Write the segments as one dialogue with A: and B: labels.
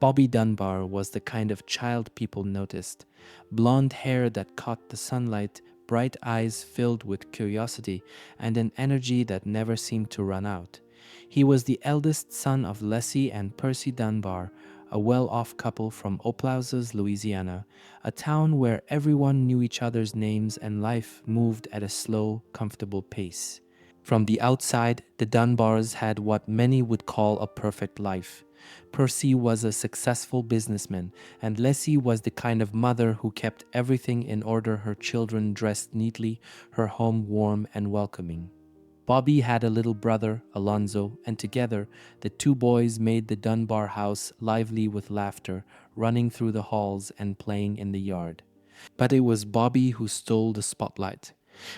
A: Bobby Dunbar was the kind of child people noticed. Blonde hair that caught the sunlight, bright eyes filled with curiosity, and an energy that never seemed to run out. He was the eldest son of Leslie and Percy Dunbar, a well-off couple from Oplausas, Louisiana, a town where everyone knew each other's names and life moved at a slow, comfortable pace. From the outside, the Dunbars had what many would call a perfect life. Percy was a successful businessman, and Leslie was the kind of mother who kept everything in order, her children dressed neatly, her home warm and welcoming. Bobby had a little brother, Alonzo, and together, the two boys made the Dunbar house lively with laughter, running through the halls and playing in the yard. But it was Bobby who stole the spotlight.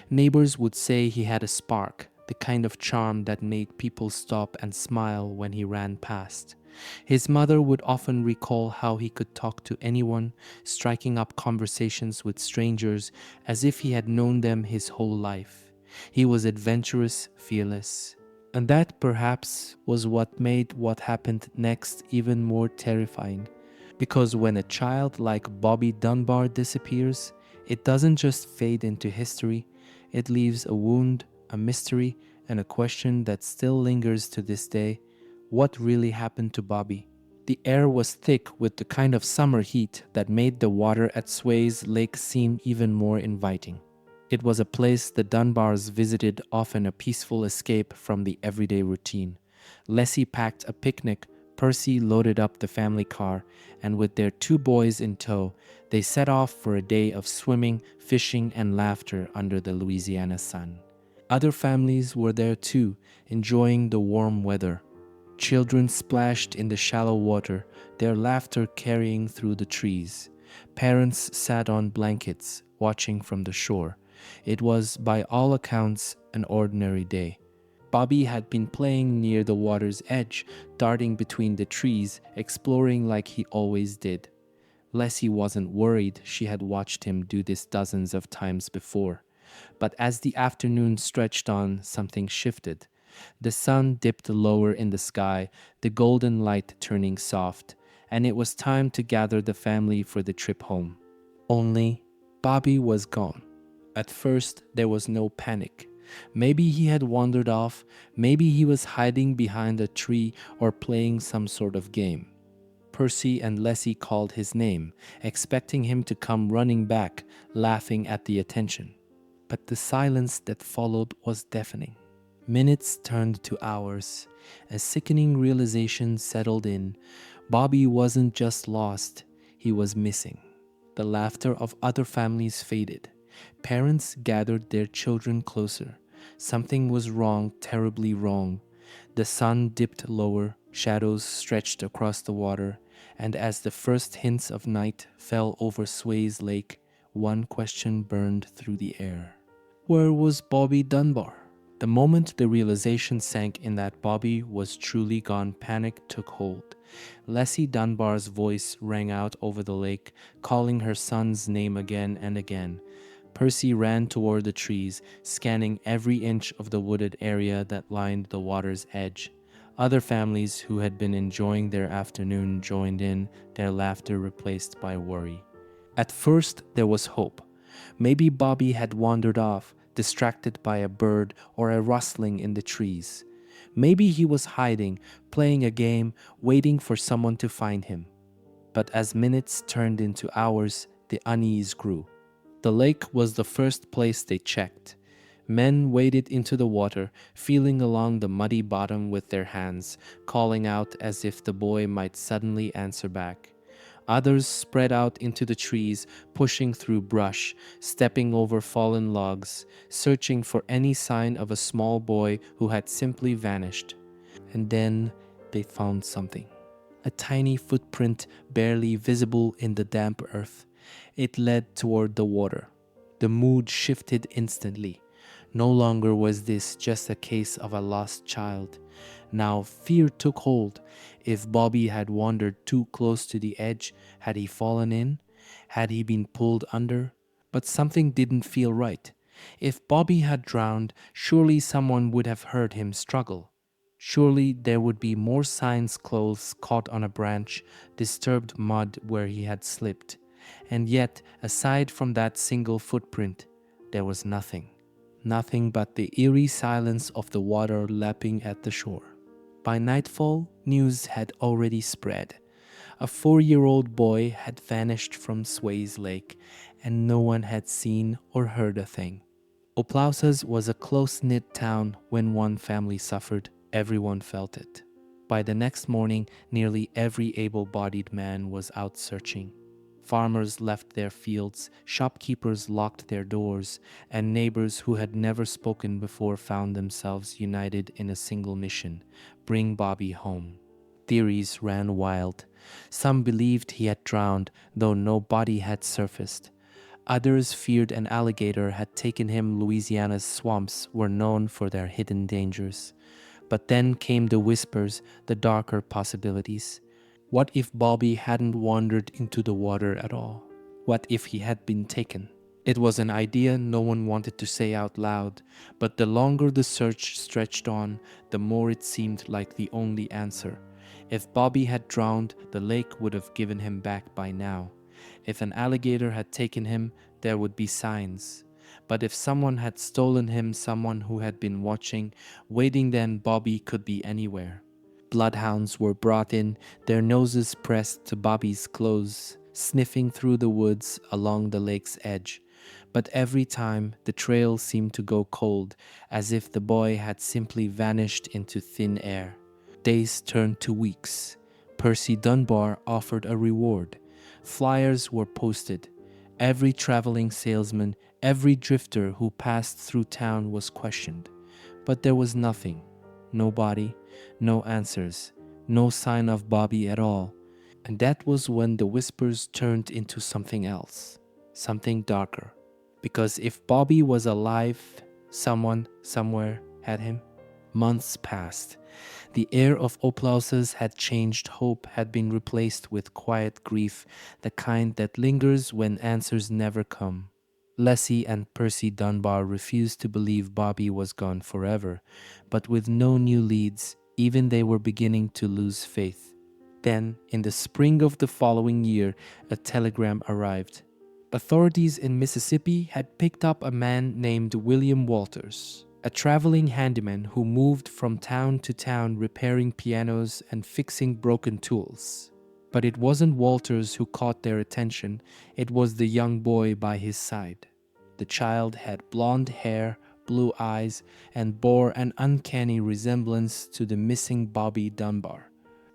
A: Neighbors would say he had a spark, the kind of charm that made people stop and smile when he ran past. His mother would often recall how he could talk to anyone, striking up conversations with strangers as if he had known them his whole life. He was adventurous, fearless. And that perhaps was what made what happened next even more terrifying. Because when a child like Bobby Dunbar disappears, it doesn't just fade into history, it leaves a wound, a mystery, and a question that still lingers to this day. What really happened to Bobby? The air was thick with the kind of summer heat that made the water at Sway's Lake seem even more inviting. It was a place the Dunbars visited, often a peaceful escape from the everyday routine. Leslie packed a picnic, Percy loaded up the family car, and with their two boys in tow, they set off for a day of swimming, fishing, and laughter under the Louisiana sun. Other families were there too, enjoying the warm weather. Children splashed in the shallow water, their laughter carrying through the trees. Parents sat on blankets, watching from the shore. It was, by all accounts, an ordinary day. Bobby had been playing near the water's edge, darting between the trees, exploring like he always did. Leslie wasn't worried, she had watched him do this dozens of times before. But as the afternoon stretched on, something shifted. The sun dipped lower in the sky, the golden light turning soft, and it was time to gather the family for the trip home. Only Bobby was gone. At first, there was no panic. Maybe he had wandered off, maybe he was hiding behind a tree or playing some sort of game. Percy and Leslie called his name, expecting him to come running back, laughing at the attention. But the silence that followed was deafening. Minutes turned to hours. A sickening realization settled in. Bobby wasn't just lost, he was missing. The laughter of other families faded. Parents gathered their children closer. Something was wrong, terribly wrong. The sun dipped lower, shadows stretched across the water, and as the first hints of night fell over Sway's Lake, one question burned through the air. Where was Bobby Dunbar? The moment the realization sank in that Bobby was truly gone, panic took hold. Leslie Dunbar's voice rang out over the lake, calling her son's name again and again. Percy ran toward the trees, scanning every inch of the wooded area that lined the water's edge. Other families who had been enjoying their afternoon joined in, their laughter replaced by worry. At first, there was hope. Maybe Bobby had wandered off, distracted by a bird or a rustling in the trees. Maybe he was hiding, playing a game, waiting for someone to find him. But as minutes turned into hours, the unease grew. The lake was the first place they checked. Men waded into the water, feeling along the muddy bottom with their hands, calling out as if the boy might suddenly answer back. Others spread out into the trees, pushing through brush, stepping over fallen logs, searching for any sign of a small boy who had simply vanished. And then they found something. A tiny footprint barely visible in the damp earth. It led toward the water. The mood shifted instantly. No longer was this just a case of a lost child. Now fear took hold. If Bobby had wandered too close to the edge, had he fallen in? Had he been pulled under? But something didn't feel right. If Bobby had drowned, surely someone would have heard him struggle. Surely there would be more signs, clothes caught on a branch, disturbed mud where he had slipped. And yet, aside from that single footprint, there was nothing. Nothing but the eerie silence of the water lapping at the shore. By nightfall, news had already spread. A 4-year-old boy had vanished from Sway's Lake, and no one had seen or heard a thing. Oplausas was a close-knit town. When one family suffered, everyone felt it. By the next morning, nearly every able-bodied man was out searching. Farmers left their fields, shopkeepers locked their doors, and neighbors who had never spoken before found themselves united in a single mission: bring Bobby home. Theories ran wild. Some believed he had drowned, though no body had surfaced. Others feared an alligator had taken him. Louisiana's swamps were known for their hidden dangers. But then came the whispers, the darker possibilities. What if Bobby hadn't wandered into the water at all? What if he had been taken? It was an idea no one wanted to say out loud, but the longer the search stretched on, the more it seemed like the only answer. If Bobby had drowned, the lake would have given him back by now. If an alligator had taken him, there would be signs. But if someone had stolen him, someone who had been watching, waiting, then Bobby could be anywhere. Bloodhounds were brought in, their noses pressed to Bobby's clothes, sniffing through the woods along the lake's edge. But every time, the trail seemed to go cold, as if the boy had simply vanished into thin air. Days turned to weeks. Percy Dunbar offered a reward. Flyers were posted. Every traveling salesman, every drifter who passed through town was questioned. But there was nothing. No body, no answers, no sign of Bobby at all. And that was when the whispers turned into something else, something darker. Because if Bobby was alive, someone, somewhere had him. Months passed. The air of Oplausas had changed. Hope had been replaced with quiet grief, the kind that lingers when answers never come. Leslie and Percy Dunbar refused to believe Bobby was gone forever, but with no new leads, even they were beginning to lose faith. Then, in the spring of the following year, a telegram arrived. Authorities in Mississippi had picked up a man named William Walters, a traveling handyman who moved from town to town repairing pianos and fixing broken tools. But it wasn't Walters who caught their attention, it was the young boy by his side. The child had blonde hair, blue eyes, and bore an uncanny resemblance to the missing Bobby Dunbar.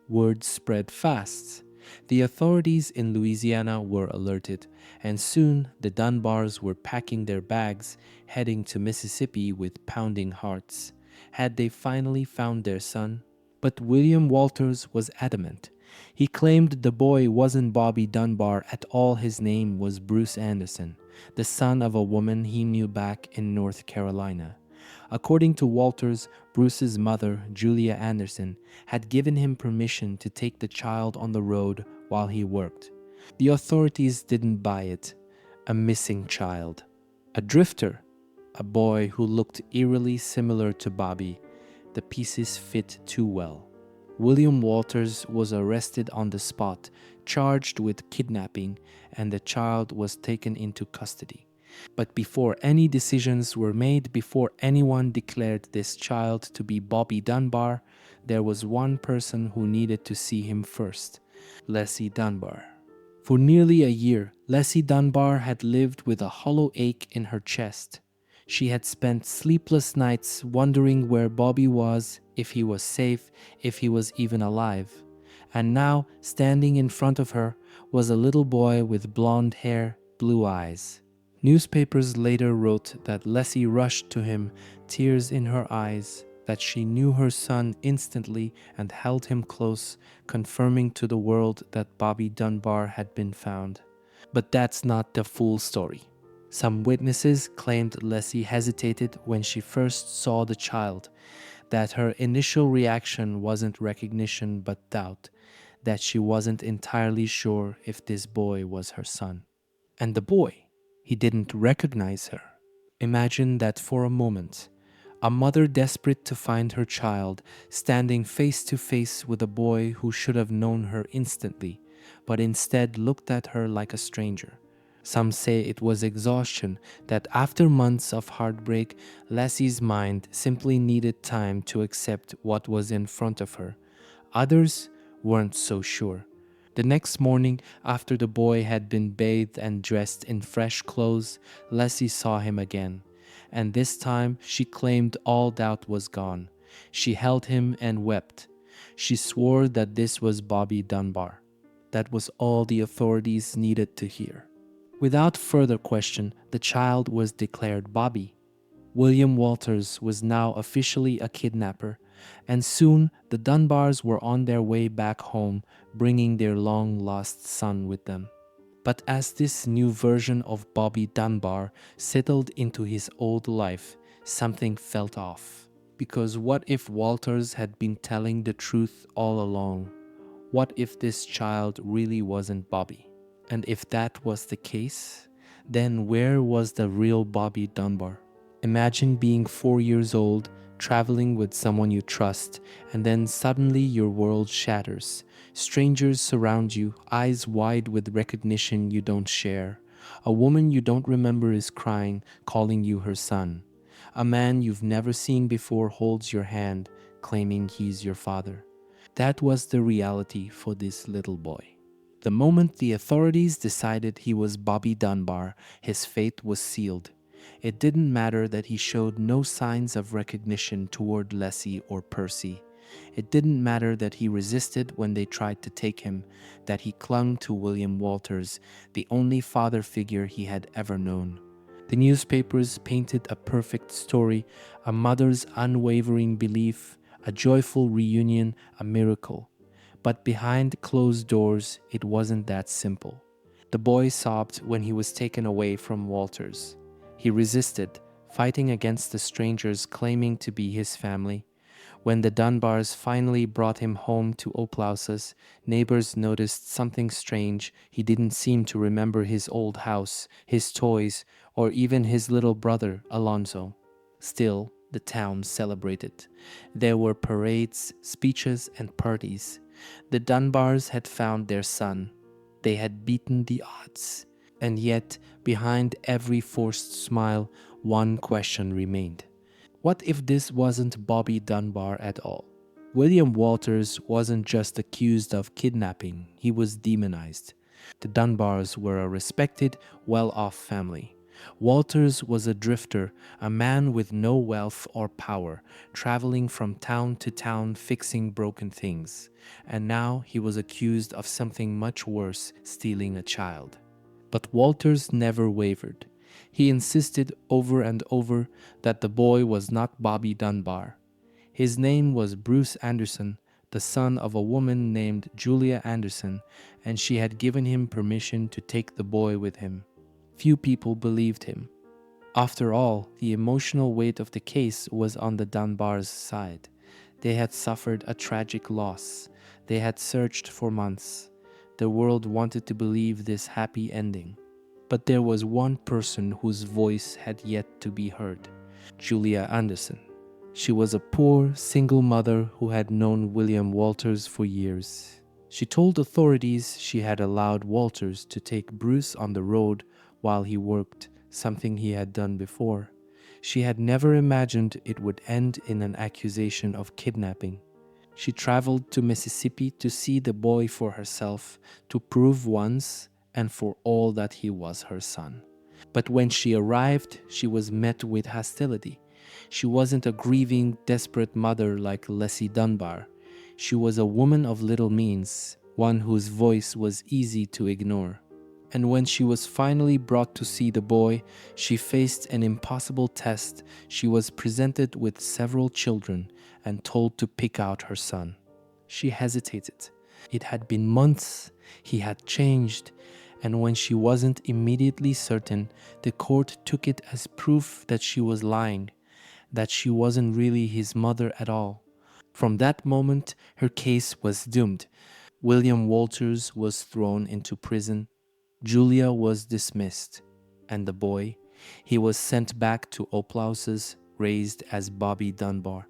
A: Word spread fast. The authorities in Louisiana were alerted, and soon the Dunbars were packing their bags, heading to Mississippi with pounding hearts. Had they finally found their son? But William Walters was adamant. He claimed the boy wasn't Bobby Dunbar at all. His name was Bruce Anderson, the son of a woman he knew back in North Carolina. According to Walters, Bruce's mother, Julia Anderson, had given him permission to take the child on the road while he worked. The authorities didn't buy it. A missing child. A drifter. A boy who looked eerily similar to Bobby. The pieces fit too well. William Walters was arrested on the spot, charged with kidnapping, and the child was taken into custody. But before any decisions were made, before anyone declared this child to be Bobby Dunbar, there was one person who needed to see him first: Leslie Dunbar. For nearly a year, Leslie Dunbar had lived with a hollow ache in her chest. She had spent sleepless nights wondering where Bobby was, if he was safe, if he was even alive. And now, standing in front of her, was a little boy with blonde hair, blue eyes. Newspapers later wrote that Leslie rushed to him, tears in her eyes, that she knew her son instantly and held him close, confirming to the world that Bobby Dunbar had been found. But that's not the full story. Some witnesses claimed Leslie hesitated when she first saw the child, that her initial reaction wasn't recognition but doubt, that she wasn't entirely sure if this boy was her son. And the boy, he didn't recognize her. Imagine that for a moment. A mother desperate to find her child, standing face to face with a boy who should have known her instantly, but instead looked at her like a stranger. Some say it was exhaustion, that after months of heartbreak, Lassie's mind simply needed time to accept what was in front of her. Others weren't so sure. The next morning, after the boy had been bathed and dressed in fresh clothes, Leslie saw him again. And this time, she claimed all doubt was gone. She held him and wept. She swore that this was Bobby Dunbar. That was all the authorities needed to hear. Without further question, the child was declared Bobby. William Walters was now officially a kidnapper, and soon the Dunbars were on their way back home, bringing their long-lost son with them. But as this new version of Bobby Dunbar settled into his old life, something felt off. Because what if Walters had been telling the truth all along? What if this child really wasn't Bobby? And if that was the case, then where was the real Bobby Dunbar? Imagine being 4 years old, traveling with someone you trust, and then suddenly your world shatters. Strangers surround you, eyes wide with recognition you don't share. A woman you don't remember is crying, calling you her son. A man you've never seen before holds your hand, claiming he's your father. That was the reality for this little boy. The moment the authorities decided he was Bobby Dunbar, his fate was sealed. It didn't matter that he showed no signs of recognition toward Leslie or Percy. It didn't matter that he resisted when they tried to take him, that he clung to William Walters, the only father figure he had ever known. The newspapers painted a perfect story, a mother's unwavering belief, a joyful reunion, a miracle. But behind closed doors, it wasn't that simple. The boy sobbed when he was taken away from Walters. He resisted, fighting against the strangers claiming to be his family. When the Dunbars finally brought him home to Oplauses, neighbors noticed something strange. He didn't seem to remember his old house, his toys, or even his little brother, Alonso. Still, the town celebrated. There were parades, speeches, and parties. The Dunbars had found their son. They had beaten the odds. And yet, behind every forced smile, one question remained. What if this wasn't Bobby Dunbar at all? William Walters wasn't just accused of kidnapping, he was demonized. The Dunbars were a respected, well-off family. Walters was a drifter, a man with no wealth or power, traveling from town to town fixing broken things. And now he was accused of something much worse, stealing a child. But Walters never wavered. He insisted over and over that the boy was not Bobby Dunbar. His name was Bruce Anderson, the son of a woman named Julia Anderson, and she had given him permission to take the boy with him. Few people believed him. After all, the emotional weight of the case was on the Dunbars' side. They had suffered a tragic loss. They had searched for months. The world wanted to believe this happy ending. But there was one person whose voice had yet to be heard: Julia Anderson. She was a poor, single mother who had known William Walters for years. She told authorities she had allowed Walters to take Bruce on the road while he worked, something he had done before. She had never imagined it would end in an accusation of kidnapping. She traveled to Mississippi to see the boy for herself, to prove once and for all that he was her son. But when she arrived, she was met with hostility. She wasn't a grieving, desperate mother like Leslie Dunbar. She was a woman of little means, one whose voice was easy to ignore. And when she was finally brought to see the boy, she faced an impossible test. She was presented with several children and told to pick out her son. She hesitated. It had been months. He had changed. And when she wasn't immediately certain, the court took it as proof that she was lying, that she wasn't really his mother at all. From that moment, her case was doomed. William Walters was thrown into prison. Julia was dismissed. And the boy, he was sent back to Oplauses, raised as Bobby Dunbar.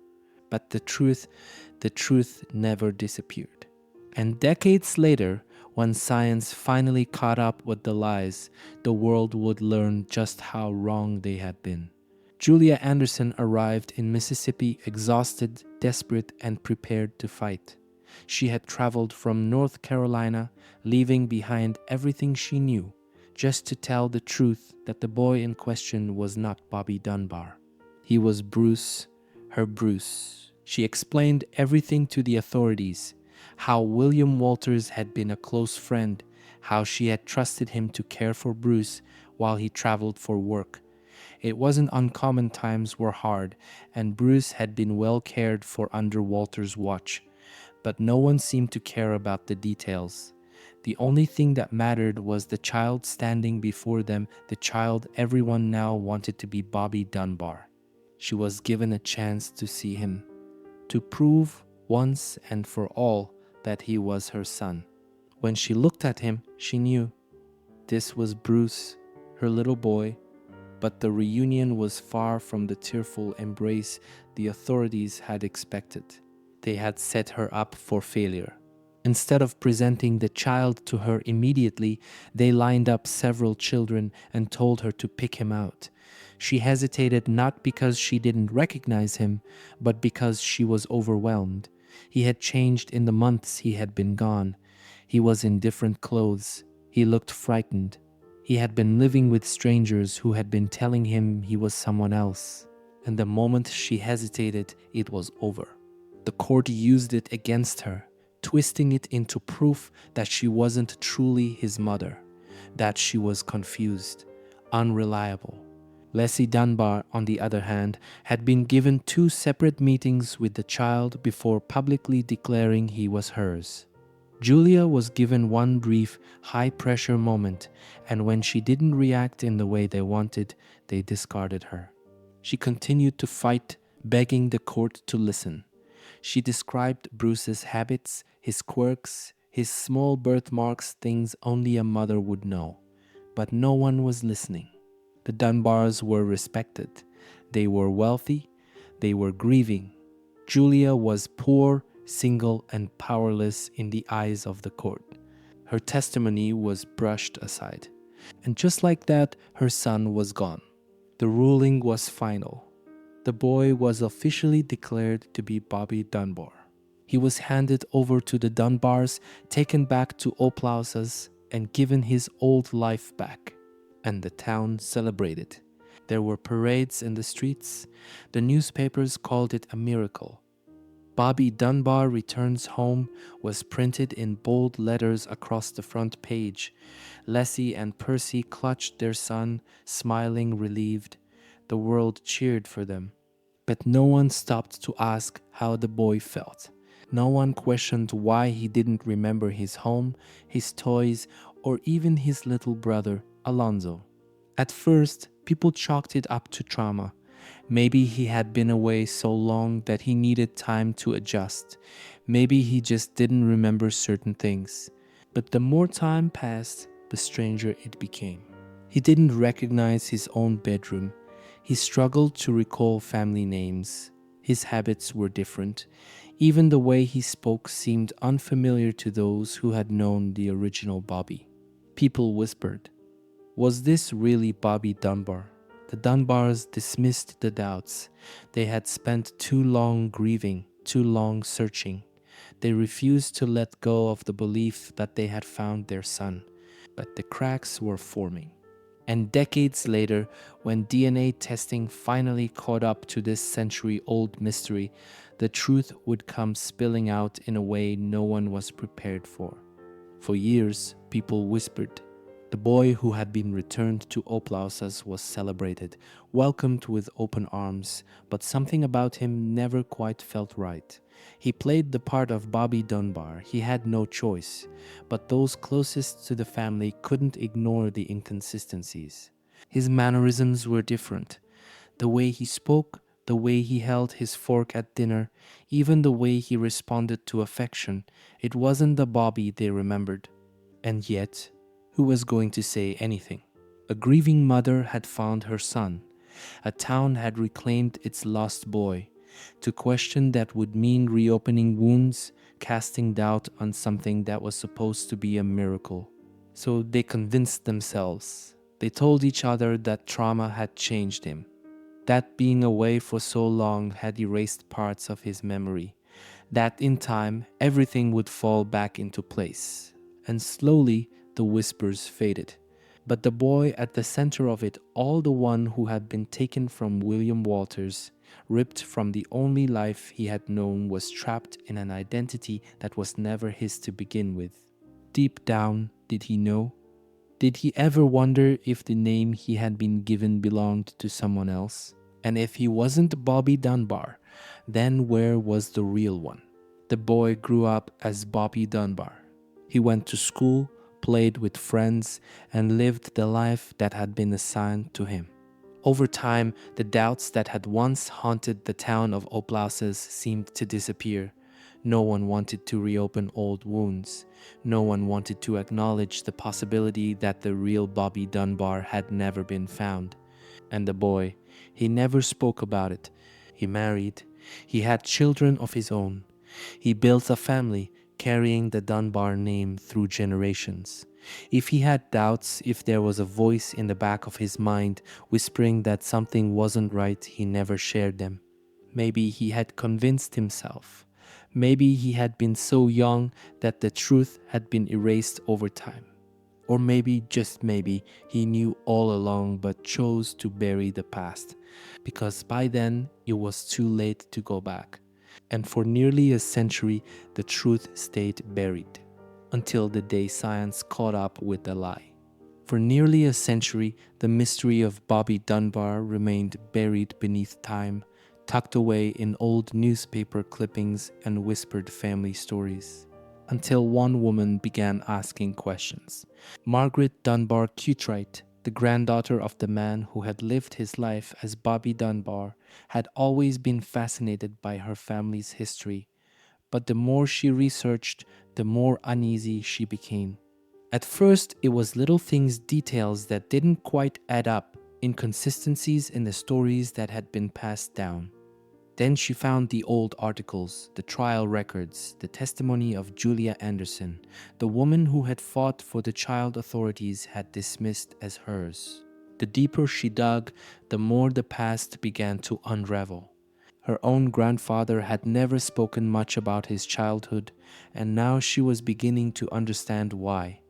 A: But the truth never disappeared. And decades later, when science finally caught up with the lies, the world would learn just how wrong they had been. Julia Anderson arrived in Mississippi exhausted, desperate, and prepared to fight. She had traveled from North Carolina, leaving behind everything she knew, just to tell the truth that the boy in question was not Bobby Dunbar. He was Bruce, her Bruce. She explained everything to the authorities, how William Walters had been a close friend, how she had trusted him to care for Bruce while he traveled for work. It wasn't uncommon, times were hard, and Bruce had been well cared for under Walter's watch, but no one seemed to care about the details. The only thing that mattered was the child standing before them, the child everyone now wanted to be Bobby Dunbar. She was given a chance to see him, to prove once and for all that he was her son. When she looked at him, she knew this was Bruce, her little boy, but the reunion was far from the tearful embrace the authorities had expected. They had set her up for failure. Instead of presenting the child to her immediately, they lined up several children and told her to pick him out. She hesitated, not because she didn't recognize him, but because she was overwhelmed. He had changed in the months he had been gone. He was in different clothes. He looked frightened. He had been living with strangers who had been telling him he was someone else. And the moment she hesitated, it was over. The court used it against her, twisting it into proof that she wasn't truly his mother, that she was confused, unreliable. Leslie Dunbar, on the other hand, had been given 2 separate meetings with the child before publicly declaring he was hers. Julia was given one brief, high-pressure moment, and when she didn't react in the way they wanted, they discarded her. She continued to fight, begging the court to listen. She described Bruce's habits, his quirks, his small birthmarks, things only a mother would know. But no one was listening. The Dunbars were respected. They were wealthy. They were grieving. Julia was poor, single, and powerless in the eyes of the court. Her testimony was brushed aside. And just like that, her son was gone. The ruling was final. The boy was officially declared to be Bobby Dunbar. He was handed over to the Dunbars, taken back to Oplausas, and given his old life back. And the town celebrated. There were parades in the streets. The newspapers called it a miracle. Bobby Dunbar Returns Home was printed in bold letters across the front page. Leslie and Percy clutched their son, smiling, relieved. The world cheered for them. But no one stopped to ask how the boy felt. No one questioned why he didn't remember his home, his toys, or even his little brother, Alonzo. At first, people chalked it up to trauma. Maybe he had been away so long that he needed time to adjust. Maybe he just didn't remember certain things. But the more time passed, the stranger it became. He didn't recognize his own bedroom. He struggled to recall family names. His habits were different. Even the way he spoke seemed unfamiliar to those who had known the original Bobby. People whispered, "Was this really Bobby Dunbar?" The Dunbars dismissed the doubts. They had spent too long grieving, too long searching. They refused to let go of the belief that they had found their son. But the cracks were forming. And decades later, when DNA testing finally caught up to this century-old mystery, the truth would come spilling out in a way no one was prepared for. For years, people whispered. The boy who had been returned to Oplausas was celebrated, welcomed with open arms, but something about him never quite felt right. He played the part of Bobby Dunbar. He had no choice, but those closest to the family couldn't ignore the inconsistencies. His mannerisms were different. The way he spoke, the way he held his fork at dinner, even the way he responded to affection, it wasn't the Bobby they remembered. And yet, who was going to say anything? A grieving mother had found her son. A town had reclaimed its lost boy. To question that would mean reopening wounds, casting doubt on something that was supposed to be a miracle. So they convinced themselves. They told each other that trauma had changed him, that being away for so long had erased parts of his memory, that in time everything would fall back into place. And slowly the whispers faded. But the boy at the center of it all, the one who had been taken from William Walters, ripped from the only life he had known, was trapped in an identity that was never his to begin with. Deep down, did he know? Did he ever wonder if the name he had been given belonged to someone else? And if he wasn't Bobby Dunbar, then where was the real one? The boy grew up as Bobby Dunbar. He went to school, played with friends, and lived the life that had been assigned to him. Over time, the doubts that had once haunted the town of Oplauses seemed to disappear. No one wanted to reopen old wounds. No one wanted to acknowledge the possibility that the real Bobby Dunbar had never been found. And the boy, he never spoke about it. He married. He had children of his own. He built a family, carrying the Dunbar name through generations. If he had doubts, if there was a voice in the back of his mind whispering that something wasn't right, he never shared them. Maybe he had convinced himself. Maybe he had been so young that the truth had been erased over time. Or maybe, just maybe, he knew all along but chose to bury the past, because by then it was too late to go back. And for nearly a century, the truth stayed buried, until the day science caught up with the lie. For nearly a century, the mystery of Bobby Dunbar remained buried beneath time, tucked away in old newspaper clippings and whispered family stories. Until one woman began asking questions. Margaret Dunbar Cutright, the granddaughter of the man who had lived his life as Bobby Dunbar, had always been fascinated by her family's history. But the more she researched, the more uneasy she became. At first, it was little things, details that didn't quite add up, inconsistencies in the stories that had been passed down. Then she found the old articles, the trial records, the testimony of Julia Anderson, the woman who had fought for the child authorities had dismissed as hers. The deeper she dug, the more the past began to unravel. Her own grandfather had never spoken much about his childhood, and now she was beginning to understand why.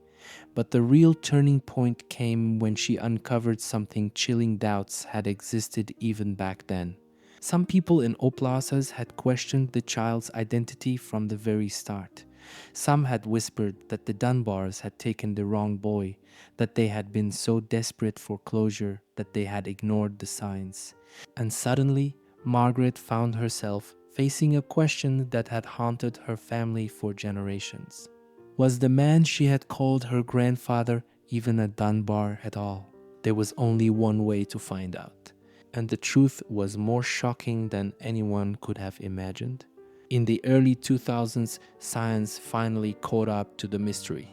A: But the real turning point came when she uncovered something chilling doubts had existed even back then. Some people in Oplauses had questioned the child's identity from the very start. Some had whispered that the Dunbars had taken the wrong boy, that they had been so desperate for closure that they had ignored the signs. And suddenly, Margaret found herself facing a question that had haunted her family for generations. Was the man she had called her grandfather even a Dunbar at all? There was only one way to find out. And the truth was more shocking than anyone could have imagined. In the early 2000s, science finally caught up to the mystery.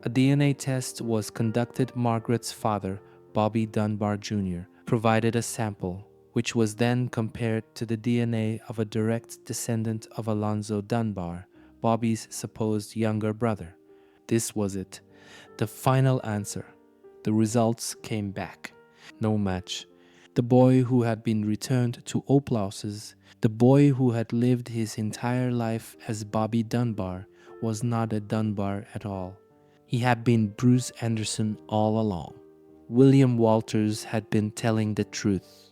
A: A DNA test was conducted. Margaret's father, Bobby Dunbar Jr., provided a sample, which was then compared to the DNA of a direct descendant of Alonzo Dunbar, Bobby's supposed younger brother. This was it, the final answer. The results came back. No match. The boy who had been returned to Oplauses, the boy who had lived his entire life as Bobby Dunbar, was not a Dunbar at all. He had been Bruce Anderson all along. William Walters had been telling the truth.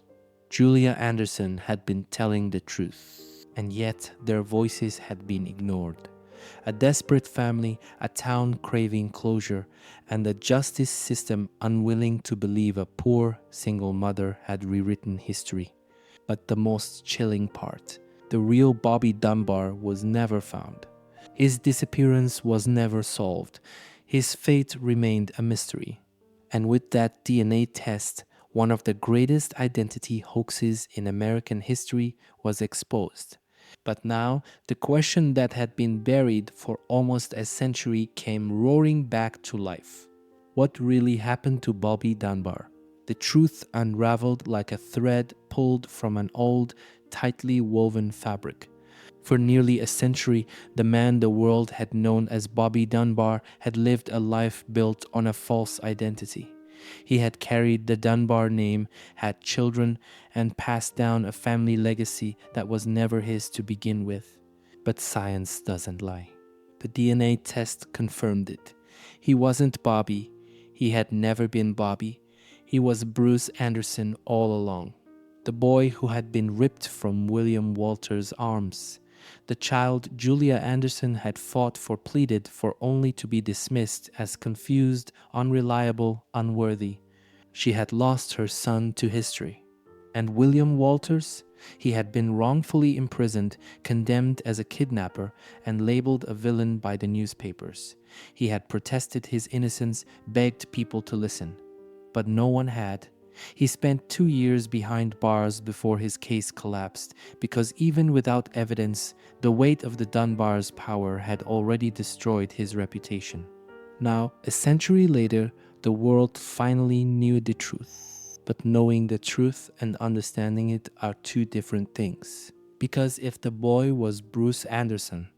A: Julia Anderson had been telling the truth. And yet their voices had been ignored. A desperate family, a town craving closure, and a justice system unwilling to believe a poor single mother had rewritten history. But the most chilling part, the real Bobby Dunbar was never found. His disappearance was never solved. His fate remained a mystery. And with that DNA test, one of the greatest identity hoaxes in American history was exposed. But now, the question that had been buried for almost a century came roaring back to life. What really happened to Bobby Dunbar? The truth unraveled like a thread pulled from an old, tightly woven fabric. For nearly a century, the man the world had known as Bobby Dunbar had lived a life built on a false identity. He had carried the Dunbar name, had children, and passed down a family legacy that was never his to begin with. But science doesn't lie. The DNA test confirmed it. He wasn't Bobby. He had never been Bobby. He was Bruce Anderson all along. The boy who had been ripped from William Walter's arms. The child Julia Anderson had fought for, pleaded for, only to be dismissed as confused, unreliable, unworthy. She had lost her son to history. And William Walters? He had been wrongfully imprisoned, condemned as a kidnapper, and labeled a villain by the newspapers. He had protested his innocence, begged people to listen. But no one had. He spent 2 years behind bars before his case collapsed, because even without evidence, the weight of the Dunbar's power had already destroyed his reputation. Now, a century later, the world finally knew the truth. But knowing the truth and understanding it are two different things. Because if the boy was Bruce Anderson,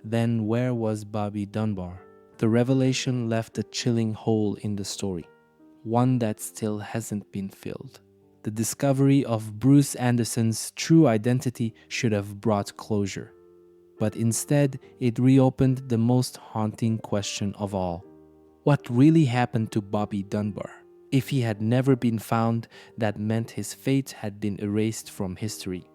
A: then where was Bobby Dunbar? The revelation left a chilling hole in the story, one that still hasn't been filled. The discovery of Bruce Anderson's true identity should have brought closure. But instead, it reopened the most haunting question of all. What really happened to Bobby Dunbar? If he had never been found, that meant his fate had been erased from history.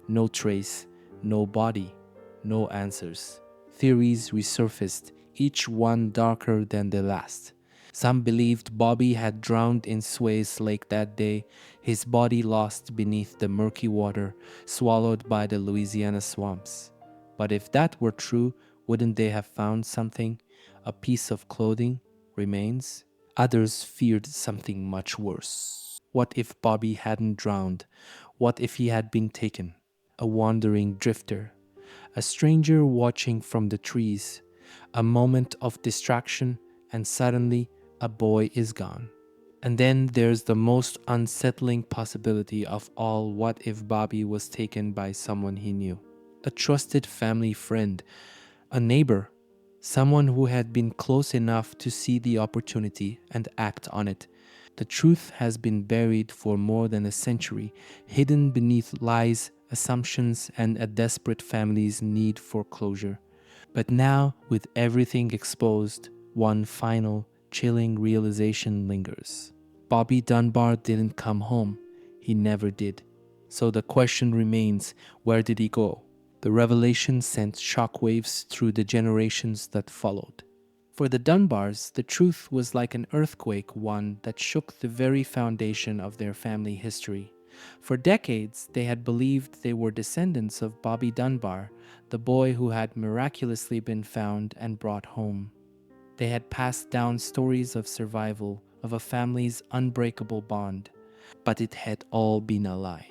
A: No trace, no body, no answers. Theories resurfaced, each one darker than the last. Some believed Bobby had drowned in Sway's Lake that day, his body lost beneath the murky water, swallowed by the Louisiana swamps. But if that were true, wouldn't they have found something? A piece of clothing? Remains? Others feared something much worse. What if Bobby hadn't drowned? What if he had been taken? A wandering drifter, a stranger watching from the trees, a moment of distraction, and suddenly a boy is gone. And then there's the most unsettling possibility of all. What if Bobby was taken by someone he knew? A trusted family friend, a neighbor, someone who had been close enough to see the opportunity and act on it. The truth has been buried for more than a century, hidden beneath lies, assumptions, and a desperate family's need for closure. But now, with everything exposed, one final, chilling realization lingers. Bobby Dunbar didn't come home. He never did. So the question remains, where did he go? The revelation sent shockwaves through the generations that followed. For the Dunbars, the truth was like an earthquake, one that shook the very foundation of their family history. For decades, they had believed they were descendants of Bobby Dunbar, the boy who had miraculously been found and brought home. They had passed down stories of survival, of a family's unbreakable bond. But it had all been a lie.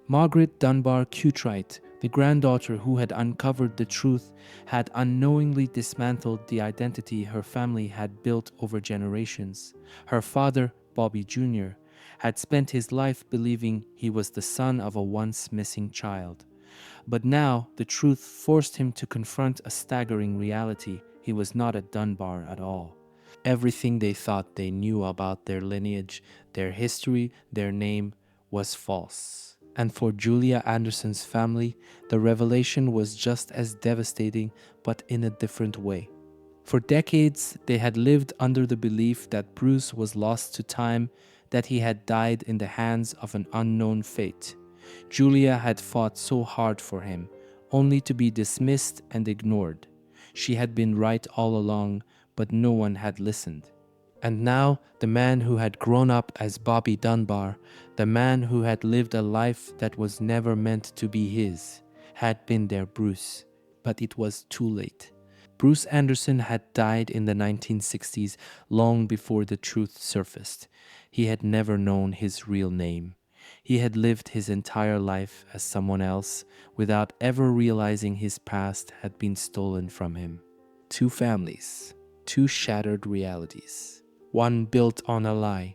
A: Margaret Dunbar Cutright, the granddaughter who had uncovered the truth, had unknowingly dismantled the identity her family had built over generations. Her father, Bobby Jr., had spent his life believing he was the son of a once missing child. But now, the truth forced him to confront a staggering reality. He was not a Dunbar at all. Everything they thought they knew about their lineage, their history, their name, was false. And for Julia Anderson's family, the revelation was just as devastating, but in a different way. For decades, they had lived under the belief that Bruce was lost to time, that he had died in the hands of an unknown fate. Julia had fought so hard for him, only to be dismissed and ignored. She had been right all along, but no one had listened. And now, the man who had grown up as Bobby Dunbar, the man who had lived a life that was never meant to be his, had been their Bruce. But it was too late. Bruce Anderson had died in the 1960s, long before the truth surfaced. He had never known his real name. He had lived his entire life as someone else, without ever realizing his past had been stolen from him. Two families, two shattered realities. One built on a lie,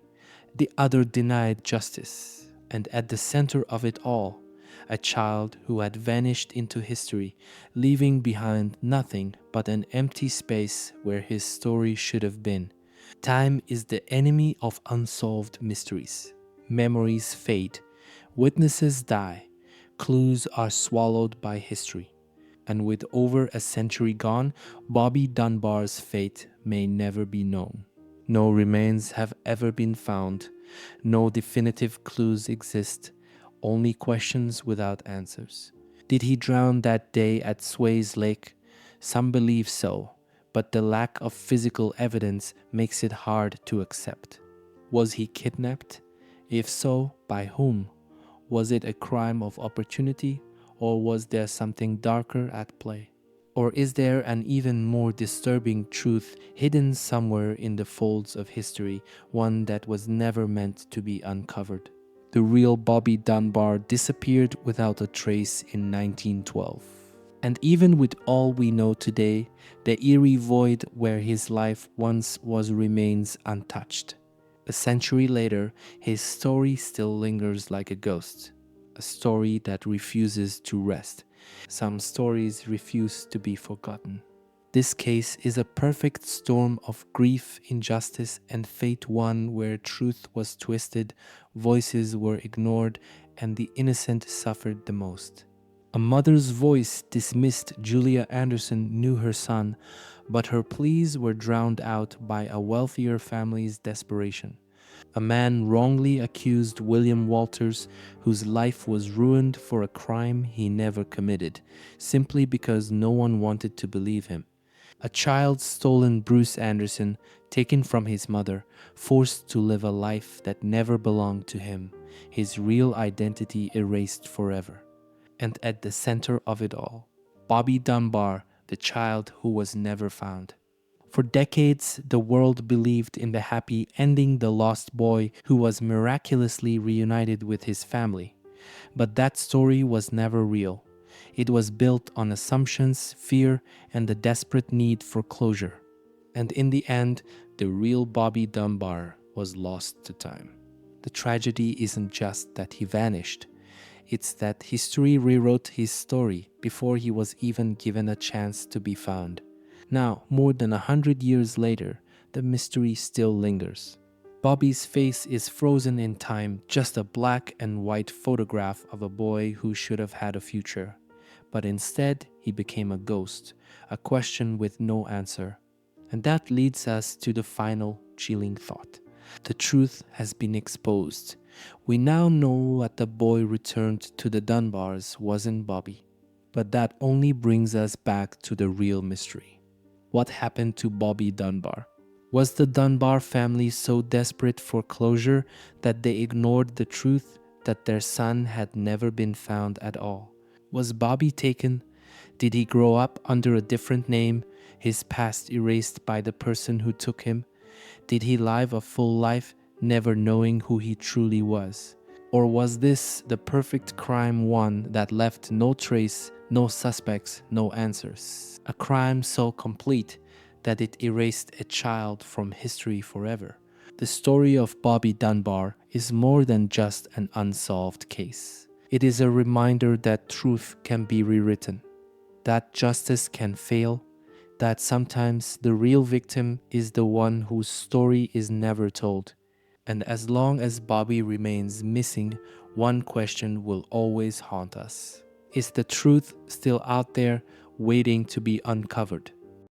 A: The other denied justice, and at the center of it all, a child who had vanished into history, leaving behind nothing but an empty space where his story should have been. Time is the enemy of unsolved mysteries. Memories fade, witnesses die, clues are swallowed by history. And with over a century gone, Bobby Dunbar's fate may never be known. No remains have ever been found, no definitive clues exist, only questions without answers. Did he drown that day at Sway's Lake? Some believe so, but the lack of physical evidence makes it hard to accept. Was he kidnapped? If so, by whom? Was it a crime of opportunity, or was there something darker at play? Or is there an even more disturbing truth hidden somewhere in the folds of history, one that was never meant to be uncovered? The real Bobby Dunbar disappeared without a trace in 1912. And even with all we know today, the eerie void where his life once was remains untouched. A century later, his story still lingers like a ghost, a story that refuses to rest. Some stories refuse to be forgotten. This case is a perfect storm of grief, injustice, and fate, one where truth was twisted, voices were ignored, and the innocent suffered the most. A mother's voice dismissed Julia Anderson knew her son, but her pleas were drowned out by a wealthier family's desperation. A man wrongly accused William Walters, whose life was ruined for a crime he never committed, simply because no one wanted to believe him. A child stolen Bruce Anderson, taken from his mother, forced to live a life that never belonged to him, his real identity erased forever. And at the center of it all, Bobby Dunbar, the child who was never found. For decades, the world believed in the happy ending, the lost boy who was miraculously reunited with his family. But that story was never real. It was built on assumptions, fear, and the desperate need for closure. And in the end, the real Bobby Dunbar was lost to time. The tragedy isn't just that he vanished. It's that history rewrote his story before he was even given a chance to be found. Now, more than 100 years later, the mystery still lingers. Bobby's face is frozen in time, just a black and white photograph of a boy who should have had a future. But instead, he became a ghost, a question with no answer. And that leads us to the final chilling thought. The truth has been exposed. We now know that the boy returned to the Dunbars wasn't Bobby. But that only brings us back to the real mystery. What happened to Bobby Dunbar? Was the Dunbar family so desperate for closure that they ignored the truth that their son had never been found at all? Was Bobby taken? Did he grow up under a different name, his past erased by the person who took him? Did he live a full life, never knowing who he truly was? Or was this the perfect crime, one that left no trace, no suspects, no answers? A crime so complete that it erased a child from history forever. The story of Bobby Dunbar is more than just an unsolved case. It is a reminder that truth can be rewritten, that justice can fail, that sometimes the real victim is the one whose story is never told. And as long as Bobby remains missing, one question will always haunt us. Is the truth still out there, waiting to be uncovered?